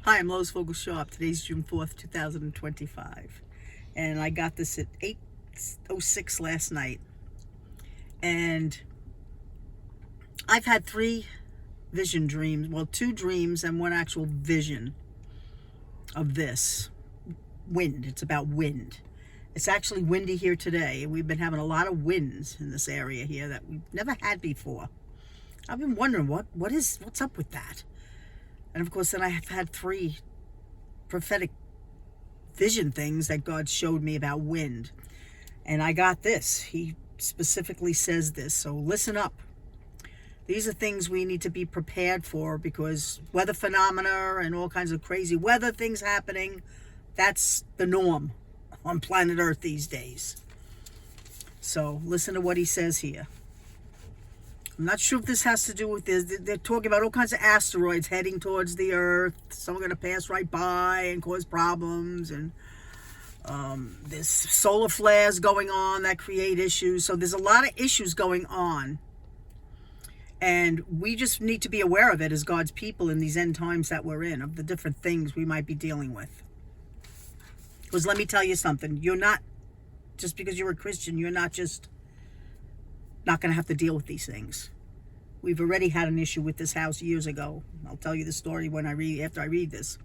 Hi, I'm Lois Vogel-Sharp. Today's June 4th, 2025. And I got this at 8:06 last night. And I've had 3 vision dreams. Well, 2 dreams and 1 actual vision of this. Wind. It's about wind. It's actually windy here today. We've been having a lot of winds in this area here that we've never had before. I've been wondering what's up with that. And of course, then I have had 3 prophetic vision things that God showed me about wind. And I got this. He specifically says this. So listen up. These are things we need to be prepared for, because weather phenomena and all kinds of crazy weather things happening, that's the norm on planet Earth these days. So listen to what he says here. I'm not sure if this has to do with this. They're talking about all kinds of asteroids heading towards the Earth. Some are going to pass right by and cause problems. And there's solar flares going on that create issues. So there's a lot of issues going on. And we just need to be aware of it as God's people in these end times that we're in, of the different things we might be dealing with. Because let me tell you something. You're not, just because you're a Christian, you're not going to have to deal with these things. We've already had an issue with this house years ago. I'll tell you the story after I read this.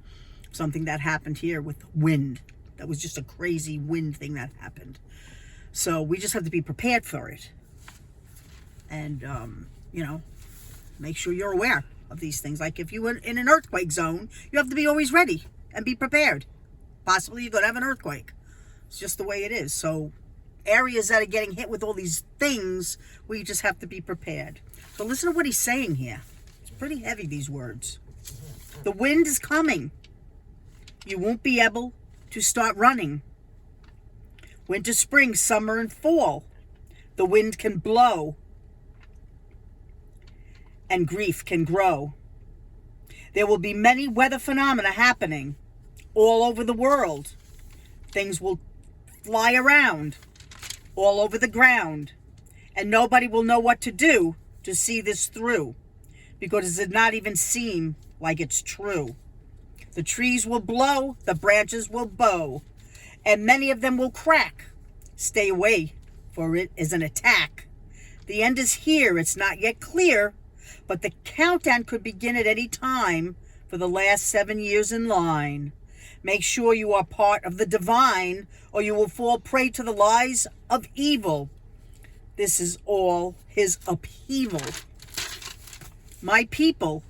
Something that happened here with wind. That was just a crazy wind thing that happened. So we just have to be prepared for it. And, make sure you're aware of these things. Like if you were in an earthquake zone, you have to be always ready and be prepared. Possibly you're going to have an earthquake. It's just the way it is. So areas that are getting hit with all these things, we just have to be prepared. So listen to what he's saying here. It's pretty heavy, these words. The wind is coming. You won't be able to start running. Winter, spring, summer, and fall. The wind can blow. And grief can grow. There will be many weather phenomena happening all over the world. Things will fly around all over the ground, and nobody will know what to do to see this through, because it does not even seem like it's true. The trees will blow, the branches will bow, and many of them will crack. Stay away, for it is an attack. The end is here. It's not yet clear, but the countdown could begin at any time for the last 7 years in line. Make sure you are part of the divine, or you will fall prey to the lies of evil. This is all his upheaval. My people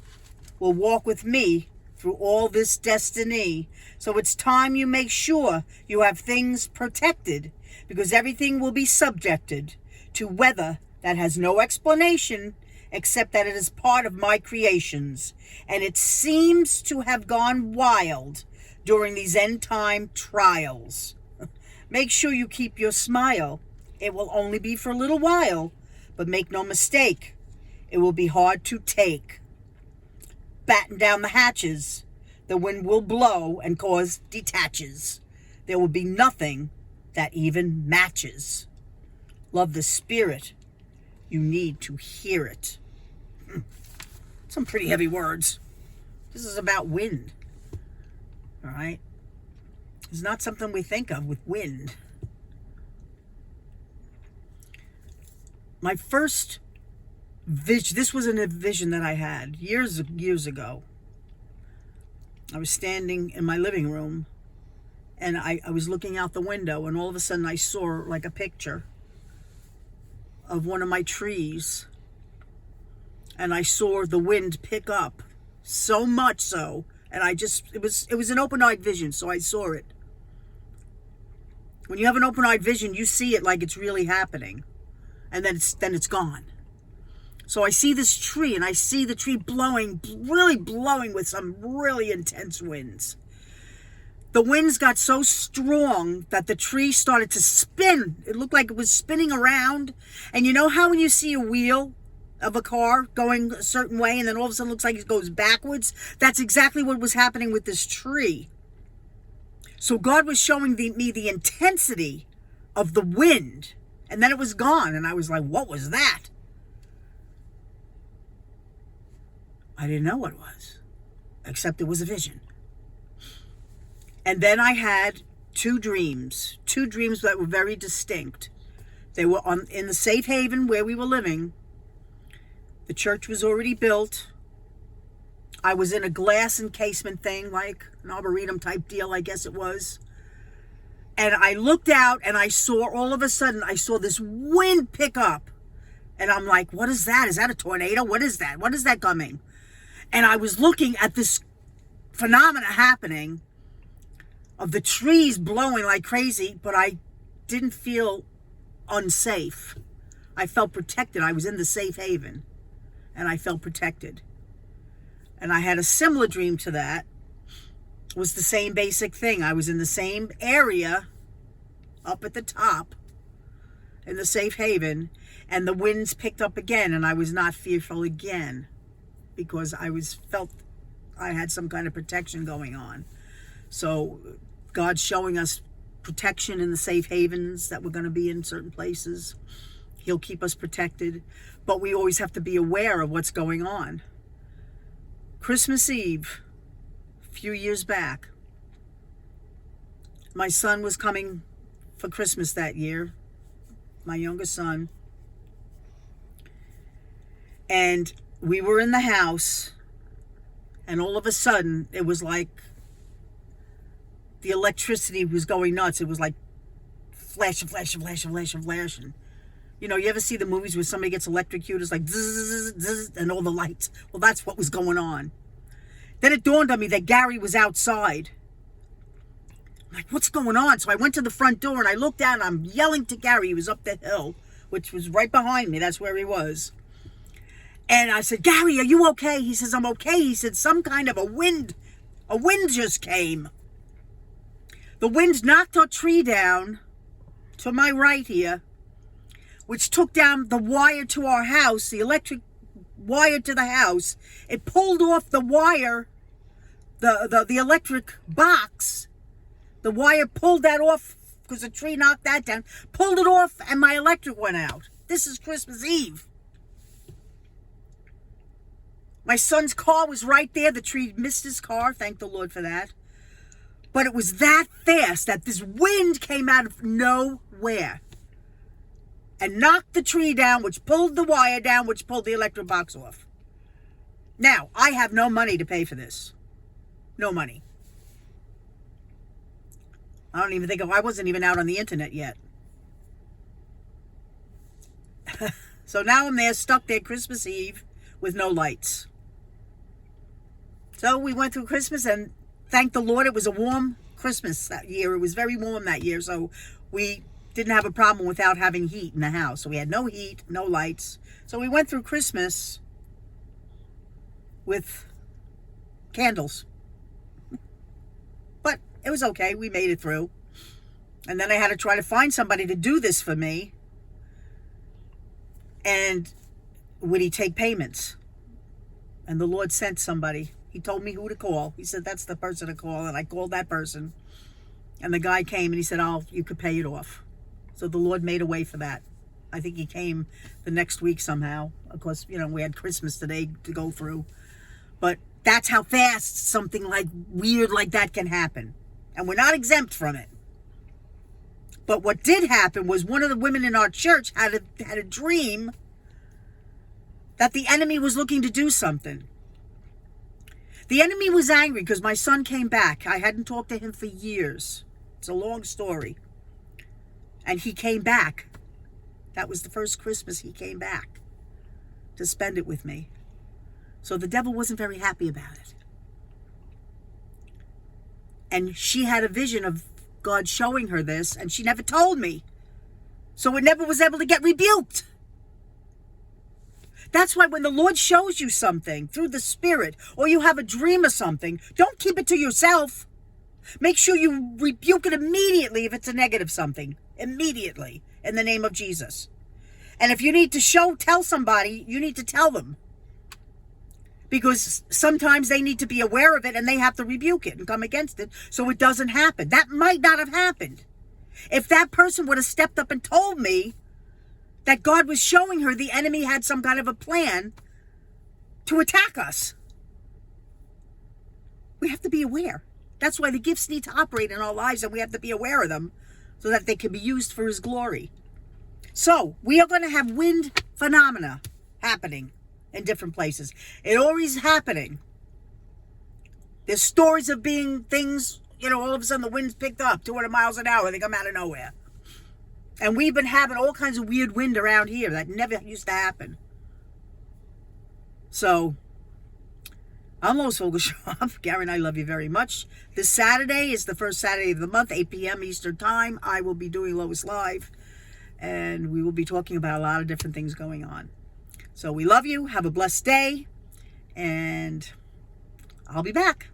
will walk with me through all this destiny. So it's time you make sure you have things protected, because everything will be subjected to weather that has no explanation except that it is part of my creations. And it seems to have gone wild during these end time trials. Make sure you keep your smile. It will only be for a little while, but make no mistake, it will be hard to take. Batten down the hatches. The wind will blow and cause detaches. There will be nothing that even matches. Love the spirit. You need to hear it. Some pretty heavy words. This is about wind. All right? It's not something we think of with wind. My first vision, this was a vision that I had years ago. I was standing in my living room, and I was looking out the window, and all of a sudden I saw like a picture of one of my trees, and I saw the wind pick up so much so, and it was an open-eyed vision, so I saw it. When you have an open-eyed vision, you see it like it's really happening, and then it's gone. So I see this tree, and I see the tree blowing, really blowing with some really intense winds. The winds got so strong that the tree started to spin. It looked like it was spinning around. And you know how when you see a wheel of a car going a certain way, and then all of a sudden it looks like it goes backwards? That's exactly what was happening with this tree. So God was showing me the intensity of the wind, and then it was gone, and I was like, what was that? I didn't know what it was, except it was a vision. And then I had two dreams that were very distinct. They were in the safe haven where we were living. The church was already built. I was in a glass encasement thing, like an arboretum type deal, I guess it was. And I looked out and I saw, all of a sudden, I saw this wind pick up. And I'm like, what is that? Is that a tornado? What is that? What is that coming? And I was looking at this phenomena happening of the trees blowing like crazy, but I didn't feel unsafe. I felt protected. I was in the safe haven and I felt protected. And I had a similar dream to that. It was the same basic thing. I was in the same area up at the top in the safe haven, and the winds picked up again, and I was not fearful again because I felt I had some kind of protection going on. So God's showing us protection in the safe havens that we're going to be in certain places. He'll keep us protected, but we always have to be aware of what's going on. Christmas Eve, a few years back, my son was coming for Christmas that year, my youngest son, and we were in the house, and all of a sudden, it was like the electricity was going nuts. It was like flash and flash and flash and flash and flash. And, you know, you ever see the movies where somebody gets electrocuted? It's like zzz, zzz, and all the lights. Well, that's what was going on. Then it dawned on me that Gary was outside. I'm like, what's going on? So I went to the front door and I looked out and I'm yelling to Gary. He was up the hill, which was right behind me. That's where he was. And I said, Gary, are you okay? He says, I'm okay. He said, some kind of a wind just came. The wind knocked our tree down to my right here, which took down the wire to our house, the electric wire to the house. It pulled off the wire, the electric box. The wire pulled that off because the tree knocked that down. Pulled it off and my electric went out. This is Christmas Eve. My son's car was right there. The tree missed his car. Thank the Lord for that. But it was that fast that this wind came out of nowhere and knocked the tree down, which pulled the wire down, which pulled the electric box off. Now, I have no money to pay for this. No money. I don't even think I wasn't even out on the internet yet. So now I'm there, stuck there Christmas Eve with no lights. So we went through Christmas, and thank the Lord, it was a warm Christmas that year. It was very warm that year, so we didn't have a problem without having heat in the house. So we had no heat, no lights. So we went through Christmas with candles. But it was okay. We made it through. And then I had to try to find somebody to do this for me. And would he take payments? And the Lord sent somebody. He told me who to call. He said, that's the person to call. And I called that person. And the guy came and he said, oh, you could pay it off. So the Lord made a way for that. I think he came the next week somehow. Of course, you know, we had Christmas today to go through. But that's how fast something like weird like that can happen. And we're not exempt from it. But what did happen was one of the women in our church had a dream that the enemy was looking to do something. The enemy was angry because my son came back. I hadn't talked to him for years. It's a long story. And he came back. That was the first Christmas he came back to spend it with me. So the devil wasn't very happy about it. And she had a vision of God showing her this, and she never told me. So it never was able to get rebuked. That's why when the Lord shows you something through the Spirit, or you have a dream of something, don't keep it to yourself. Make sure you rebuke it immediately if it's a negative something. Immediately, in the name of Jesus. And if you need to tell somebody, you need to tell them. Because sometimes they need to be aware of it and they have to rebuke it and come against it so it doesn't happen. That might not have happened. If that person would have stepped up and told me that God was showing her the enemy had some kind of a plan to attack us. We have to be aware. That's why the gifts need to operate in our lives, and we have to be aware of them so that they can be used for His glory. So we are going to have wind phenomena happening in different places. It always is happening. There's stories of being things, all of a sudden the wind's picked up 200 miles an hour. They come out of nowhere. And we've been having all kinds of weird wind around here that never used to happen. So, I'm Lois Vogel-Sharp. Gary and I love you very much. This Saturday is the first Saturday of the month, 8 p.m. Eastern Time. I will be doing Lois Live. And we will be talking about a lot of different things going on. So we love you. Have a blessed day. And I'll be back.